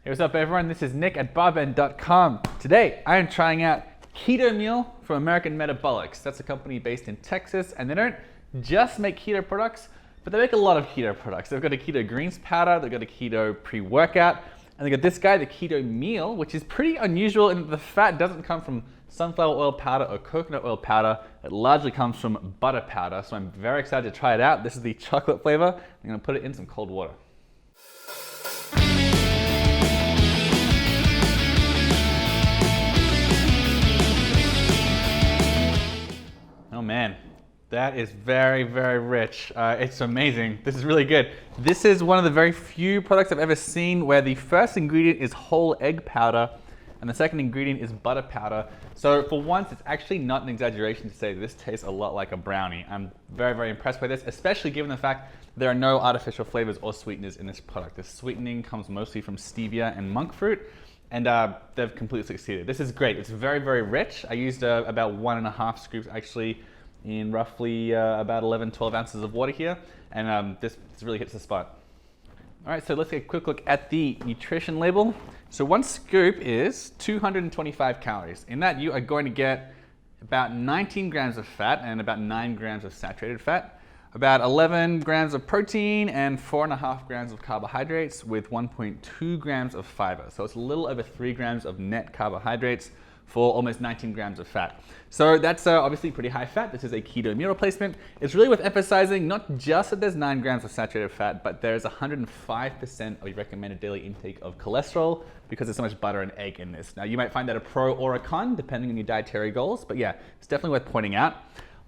Hey, what's up everyone? This is Nick at barben.com. Today, I am trying out Keto Meal from American Metabolix. That's a company based in Texas, and they don't just make keto products, but they make a lot of keto products. They've got a keto greens powder, they've got a keto pre-workout, and they've got this guy, the Keto Meal, which is pretty unusual in that the fat doesn't come from sunflower oil powder or coconut oil powder. It largely comes from butter powder, so I'm very excited to try it out. This is the chocolate flavor. I'm gonna put it in some cold water. Oh man, that is very, very rich. It's amazing. This is really good. This is one of the very few products I've ever seen where the first ingredient is whole egg powder and the second ingredient is butter powder. So for once, it's actually not an exaggeration to say this tastes a lot like a brownie. I'm very, very impressed by this, especially given the fact there are no artificial flavors or sweeteners in this product. The sweetening comes mostly from stevia and monk fruit, and they've completely succeeded. This is great. It's very, very rich. I used about 1.5 scoops actually in roughly about 11, 12 ounces of water here, and this really hits the spot. All right, so let's get a quick look at the nutrition label. So one scoop is 225 calories. In that, you are going to get about 19 grams of fat and about 9 grams of saturated fat, about 11 grams of protein and 4.5 grams of carbohydrates with 1.2 grams of fiber. So it's a little over 3 grams of net carbohydrates for almost 19 grams of fat. So that's obviously pretty high fat. This is a keto meal replacement. It's really worth emphasizing not just that there's 9 grams of saturated fat, but there's 105% of your recommended daily intake of cholesterol because there's so much butter and egg in this. Now you might find that a pro or a con depending on your dietary goals, but yeah, it's definitely worth pointing out.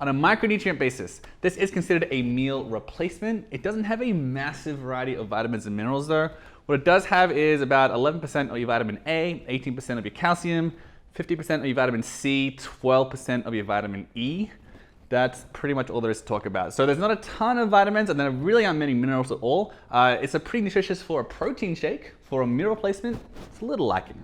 On a micronutrient basis, this is considered a meal replacement. It doesn't have a massive variety of vitamins and minerals though. What it does have is about 11% of your vitamin A, 18% of your calcium, 50% of your vitamin C, 12% of your vitamin E. That's pretty much all there is to talk about. So there's not a ton of vitamins and there really aren't many minerals at all. It's a pretty nutritious for a protein shake. For a meal replacement, it's a little lacking.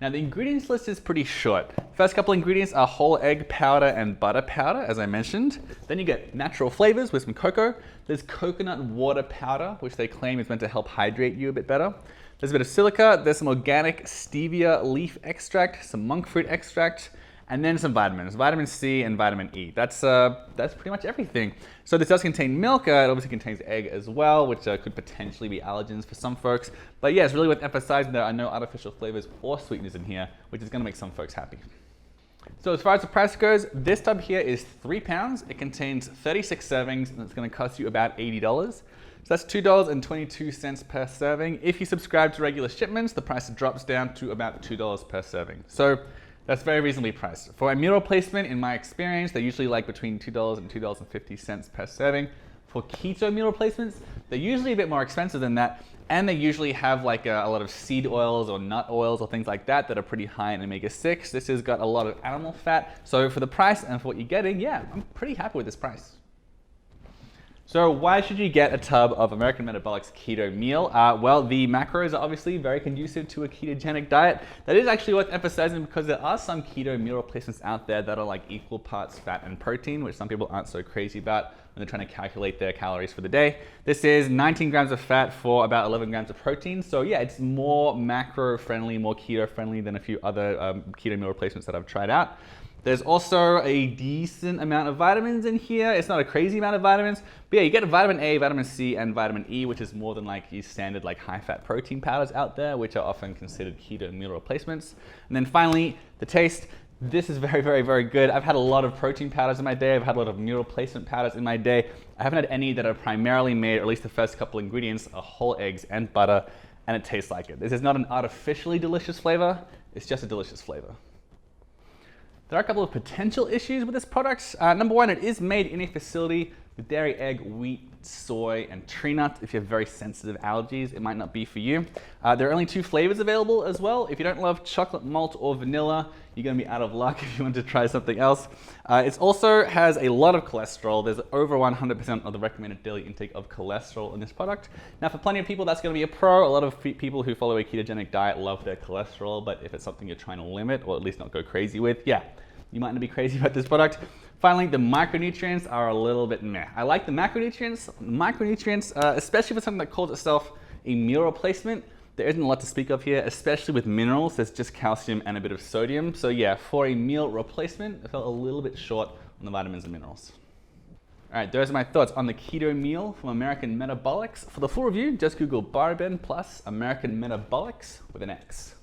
Now the ingredients list is pretty short. First couple ingredients are whole egg powder and butter powder, as I mentioned. Then you get natural flavors with some cocoa. There's coconut water powder, which they claim is meant to help hydrate you a bit better. There's a bit of silica, there's some organic stevia leaf extract, some monk fruit extract, and then some vitamins, vitamin C and vitamin E. That's pretty much everything. So this does contain milk, it obviously contains egg as well, which could potentially be allergens for some folks. But yeah, it's really worth emphasizing there are no artificial flavors or sweeteners in here, which is gonna make some folks happy. So as far as the price goes, this tub here is 3 pounds. It contains 36 servings and it's gonna cost you about $80. So that's $2.22 per serving. If you subscribe to regular shipments, the price drops down to about $2 per serving. So that's very reasonably priced. For a meal replacement, in my experience, they're usually like between $2 and $2.50 per serving. For keto meal replacements, they're usually a bit more expensive than that, and they usually have like a lot of seed oils or nut oils or things like that that are pretty high in omega-6. This has got a lot of animal fat. So for the price and for what you're getting, yeah, I'm pretty happy with this price. So why should you get a tub of American Metabolix Keto Meal? Well, the macros are obviously very conducive to a ketogenic diet. That is actually worth emphasizing because there are some keto meal replacements out there that are like equal parts fat and protein, which some people aren't so crazy about when they're trying to calculate their calories for the day. This is 19 grams of fat for about 11 grams of protein. So yeah, it's more macro friendly, more keto friendly than a few other keto meal replacements that I've tried out. There's also a decent amount of vitamins in here. It's not a crazy amount of vitamins, but yeah, you get vitamin A, vitamin C, and vitamin E, which is more than like your standard like high-fat protein powders out there, which are often considered keto meal replacements. And then finally, the taste. This is very, very, very good. I've had a lot of protein powders in my day. I've had a lot of meal replacement powders in my day. I haven't had any that are primarily made, or at least the first couple ingredients, are whole eggs and butter, and it tastes like it. This is not an artificially delicious flavor. It's just a delicious flavor. There are a couple of potential issues with this product. Number one, it is made in a facility with dairy, egg, wheat, soy, and tree nuts. If you have very sensitive allergies, it might not be for you. There are only 2 flavors available as well. If you don't love chocolate malt or vanilla, you're gonna be out of luck if you want to try something else. It also has a lot of cholesterol. There's over 100% of the recommended daily intake of cholesterol in this product. Now for plenty of people, that's gonna be a pro. A lot of people who follow a ketogenic diet love their cholesterol, but if it's something you're trying to limit or at least not go crazy with, yeah, you might not be crazy about this product. Finally, the micronutrients are a little bit meh. I like the macronutrients. Micronutrients, especially for something that calls itself a meal replacement, There isn't a lot to speak of here, especially with minerals. There's just calcium and a bit of sodium. So yeah, for a meal replacement, I felt a little bit short on the vitamins and minerals. All right, those are my thoughts on the keto meal from American Metabolix. For the full review, just Google Barbend plus American Metabolix with an X.